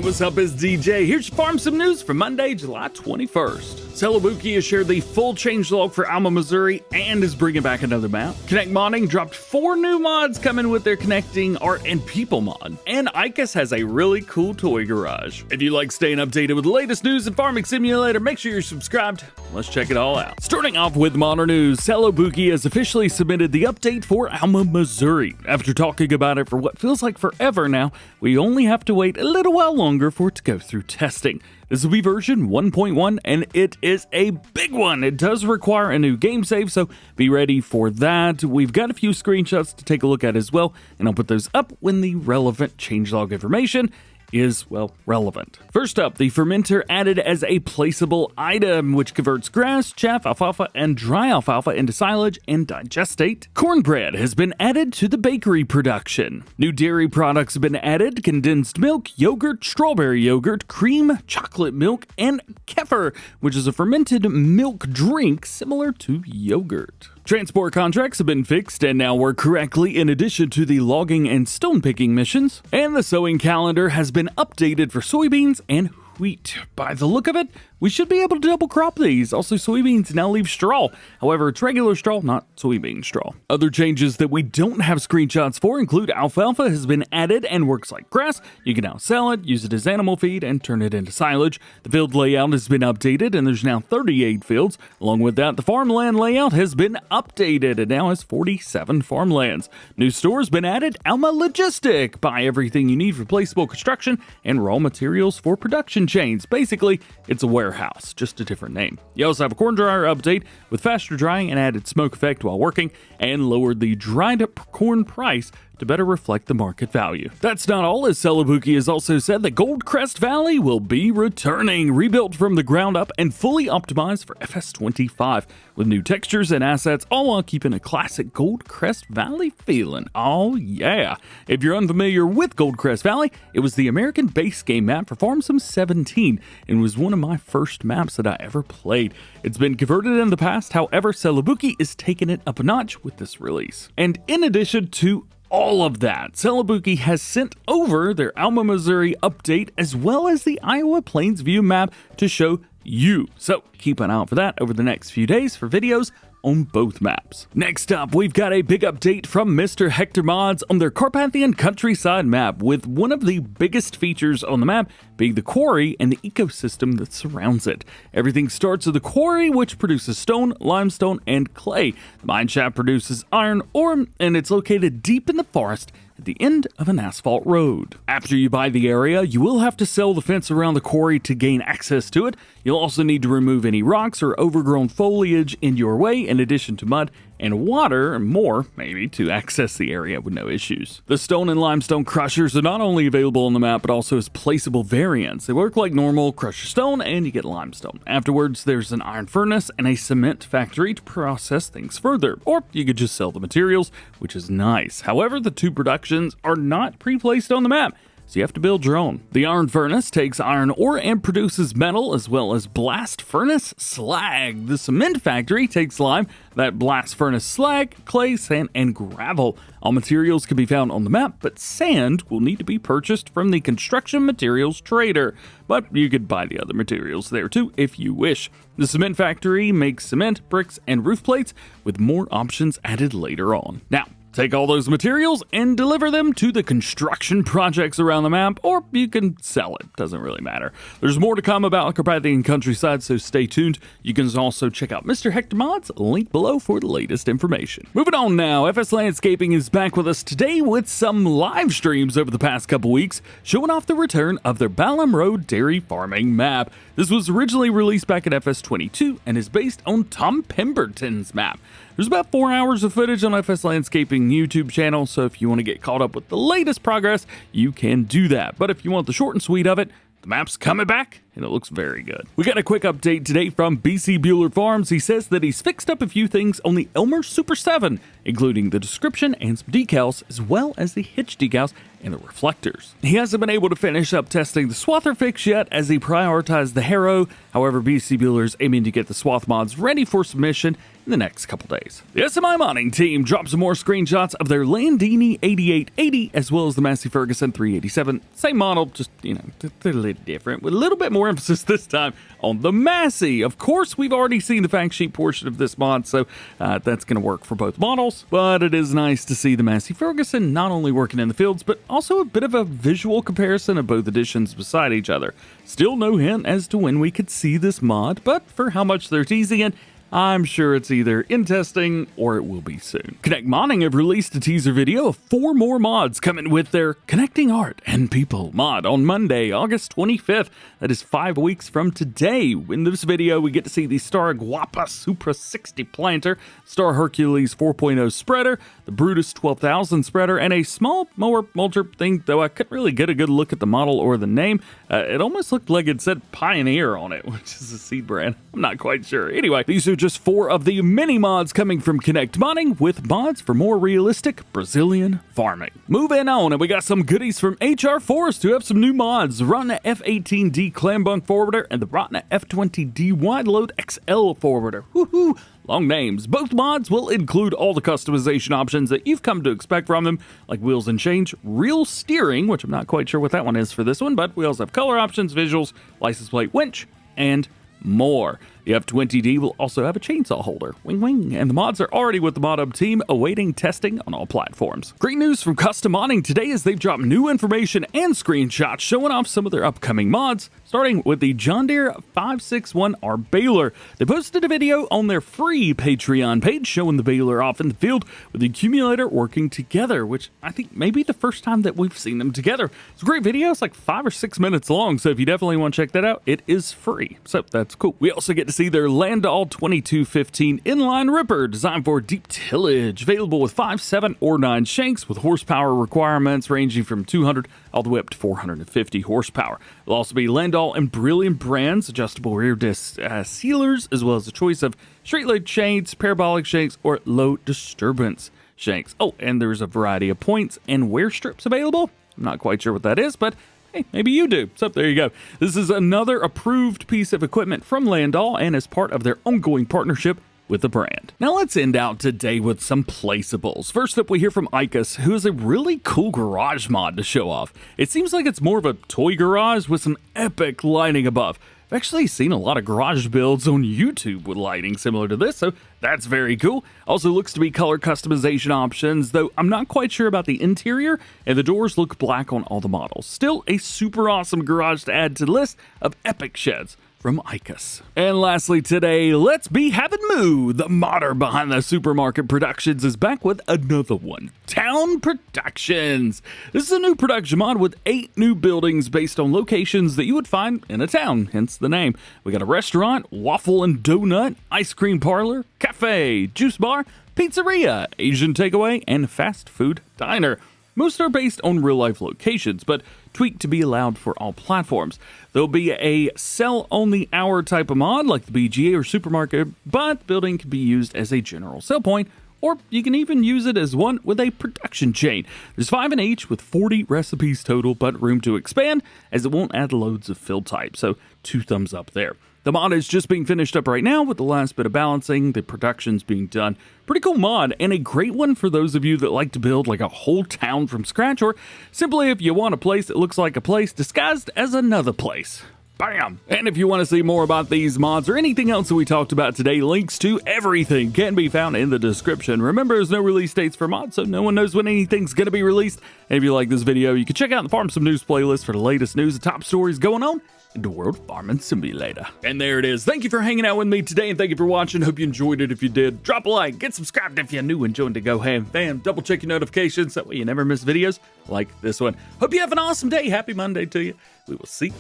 what's up? It's DJ. Here's your Farm Sim news for Monday, July 21st. Celebuki has shared the full changelog for Alma, Missouri, and is bringing back another map. Connect Modding dropped 4 new mods coming with their Connecting Art and People mod. And Icus has a really cool toy garage. If you like staying updated with the latest news in Farming Simulator, make sure you're subscribed. Let's check it all out. Starting off with modern news, Celebuki has officially submitted the update for Alma, Missouri. After talking about it for what feels like forever now, we only have to wait a little while longer for it to go through testing. This will be version 1.1, and it is a big one. It does require a new game save, so be ready for that. We've got a few screenshots to take a look at as well, and I'll put those up when the relevant changelog information is, well, relevant. First up, the fermenter added as a placeable item, which converts grass, chaff, alfalfa, and dry alfalfa into silage and digestate. Cornbread has been added to the bakery production. New dairy products have been added: condensed milk, yogurt, strawberry yogurt, cream, chocolate milk, and kefir, which is a fermented milk drink similar to yogurt. Transport contracts have been fixed and now work correctly in addition to the logging and stone picking missions. And the sowing calendar has been updated for soybeans and wheat. By the look of it, we should be able to double crop these. Also, soybeans now leave straw. However, it's regular straw, not soybean straw. Other changes that we don't have screenshots for include alfalfa has been added and works like grass. You can now sell it, use it as animal feed, and turn it into silage. The field layout has been updated, and there's now 38 fields. Along with that, the farmland layout has been updated and now has 47 farmlands. New store has been added: Alma Logistic. Buy everything you need for placeable construction and raw materials for production chains. Basically, it's a warehouse, just a different name. You also have a corn dryer update with faster drying and added smoke effect while working, and lowered the dried up corn price to better reflect the market value. That's not all, as Celebuki has also said that Goldcrest Valley will be returning, rebuilt from the ground up and fully optimized for FS25, with new textures and assets, all while keeping a classic Goldcrest Valley feeling. Oh yeah! If you're unfamiliar with Goldcrest Valley, it was the American base game map for Farm Sim 17, and was one of my first maps that I ever played. It's been converted in the past, however, Celebuki is taking it up a notch with this release. And in addition to all of that, Celebuki has sent over their Alma, Missouri update as well as the Iowa Plainsview map to show you. So keep an eye out for that over the next few days for videos on both maps. Next up, we've got a big update from Mr. Hector Mods on their Carpathian Countryside map, with one of the biggest features on the map being the quarry and the ecosystem that surrounds it. Everything starts with the quarry, which produces stone, limestone, and clay. The mine shaft produces iron ore, and it's located deep in the forest at the end of an asphalt road. After you buy the area, you will have to sell the fence around the quarry to gain access to it. You'll also need to remove any rocks or overgrown foliage in your way, in addition to mud and water, and more, maybe, to access the area with no issues. The stone and limestone crushers are not only available on the map, but also as placeable variants. They work like normal: crush your stone and you get limestone. Afterwards, there's an iron furnace and a cement factory to process things further. Or you could just sell the materials, which is nice. However, the two productions are not pre-placed on the map, so you have to build your own. The iron furnace takes iron ore and produces metal, as well as blast furnace slag. The cement factory takes lime, that blast furnace slag, clay, sand, and gravel. All materials can be found on the map, but sand will need to be purchased from the construction materials trader. But you could buy the other materials there too if you wish. The cement factory makes cement, bricks, and roof plates, with more options added later on. Now, take all those materials and deliver them to the construction projects around the map, or you can sell it. Doesn't really matter. There's more to come about Carpathian Countryside, so stay tuned. You can also check out Mr. Hector Mods, link below for the latest information. Moving on now, FS Landscaping is back with us today with some live streams over the past couple weeks, showing off the return of their Ballam Road dairy farming map. This was originally released back in FS22 and is based on Tom Pemberton's map. There's about 4 hours of footage on FS Landscaping YouTube channel, so if you want to get caught up with the latest progress, you can do that. But if you want the short and sweet of it, the map's coming back, and it looks very good. We got a quick update today from BC Bueller Farms. He says that he's fixed up a few things on the Elmers Super 7, including the description and some decals, as well as the hitch decals and the reflectors. He hasn't been able to finish up testing the Swather fix yet as he prioritized the Harrow. However, BC Bueller is aiming to get the Swath Mods ready for submission in the next couple days. The SMI modding team dropped some more screenshots of their Landini 8880 as well as the Massey Ferguson 387. Same model, just, they're a little different, with a little bit more emphasis this time on the Massey. Of course, we've already seen the fact sheet portion of this mod, so that's going to work for both models. But it is nice to see the Massey Ferguson not only working in the fields, but also a bit of a visual comparison of both editions beside each other. Still no hint as to when we could see this mod, but for how much they're teasing it, I'm sure it's either in testing or it will be soon. Connect Modding have released a teaser video of 4 more mods coming with their Connecting Art and People mod on Monday, August 25th. That is 5 weeks from today. In this video, we get to see the Star Guapa Supra 60 planter, Star Hercules 4.0 spreader, the Brutus 12,000 spreader, and a small mower mulcher thing, though I couldn't really get a good look at the model or the name. It almost looked like it said Pioneer on it, which is a seed brand. I'm not quite sure. Anyway, these are just 4 of the many mods coming from Connect Modding, with mods for more realistic Brazilian farming. Moving on, and we got some goodies from HR Forest who have some new mods: the Rottne F18D clam bunk forwarder and the Rottne F20D wide load XL forwarder. Woohoo! Long names. Both mods will include all the customization options that you've come to expect from them, like wheels and change, real steering, which I'm not quite sure what that one is for this one, but we also have color options, visuals, license plate winch, and more. The F20D will also have a chainsaw holder. Wing wing. And the mods are already with the ModHub team, awaiting testing on all platforms. Great news from Custom Modding today is they've dropped new information and screenshots showing off some of their upcoming mods, starting with the John Deere 561R Baler. They posted a video on their free Patreon page showing the Baler off in the field with the accumulator working together, which I think may be the first time that we've seen them together. It's a great video. It's like 5 or 6 minutes long, so if you definitely want to check that out, it is free. So that's cool. We also get to see their Landoll 2215 inline ripper designed for deep tillage, available with 5, 7, or 9 shanks with horsepower requirements ranging from 200 all the way up to 450 horsepower. There'll also be Landoll and Brilliant brands, adjustable rear disc sealers, as well as a choice of straight leg shanks, parabolic shanks, or low disturbance shanks. Oh, and there's a variety of points and wear strips available. I'm not quite sure what that is, but hey, maybe you do. So there you go. This is another approved piece of equipment from Landoll and is part of their ongoing partnership with the brand. Now let's end out today with some placeables. First up, we hear from Icus, who has a really cool garage mod to show off. It seems like it's more of a toy garage with some epic lighting above. I've actually seen a lot of garage builds on YouTube with lighting similar to this, so that's very cool. Also looks to be color customization options, though I'm not quite sure about the interior, and the doors look black on all the models. Still a super awesome garage to add to the list of epic sheds from Icus. And lastly today, let's be having Moo. The modder behind the Supermarket Productions is back with another one. Town Productions. This is a new production mod with 8 new buildings based on locations that you would find in a town, hence the name. We got a restaurant, waffle and donut, ice cream parlor, cafe, juice bar, pizzeria, Asian takeaway, and fast food diner. Most are based on real-life locations, but tweaked to be allowed for all platforms. There'll be a sell-only-hour type of mod like the BGA or supermarket, but the building can be used as a general sell point, or you can even use it as one with a production chain. There's 5 in each with 40 recipes total, but room to expand as it won't add loads of fill type, so 2 thumbs up there. The mod is just being finished up right now with the last bit of balancing, the production's being done. Pretty cool mod, and a great one for those of you that like to build like a whole town from scratch, or simply if you want a place that looks like a place disguised as another place. Bam! And if you want to see more about these mods or anything else that we talked about today, links to everything can be found in the description. Remember, there's no release dates for mods, so no one knows when anything's going to be released. And if you like this video, you can check out the Farm Some News playlist for the latest news and top stories going on in the World Farming Simulator. And there it is. Thank you for hanging out with me today, and thank you for watching. Hope you enjoyed it. If you did, drop a like, get subscribed if you're new and join DjGoHam fam. Double check your notifications, that way you never miss videos like this one. Hope you have an awesome day. Happy Monday to you. We will see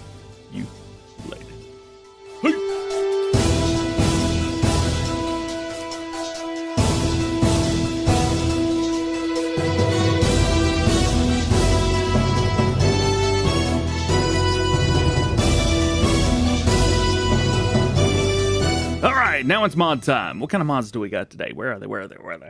you later. now it's mod time. What kind of mods do we got today? Where are they? Where are they? Where are they?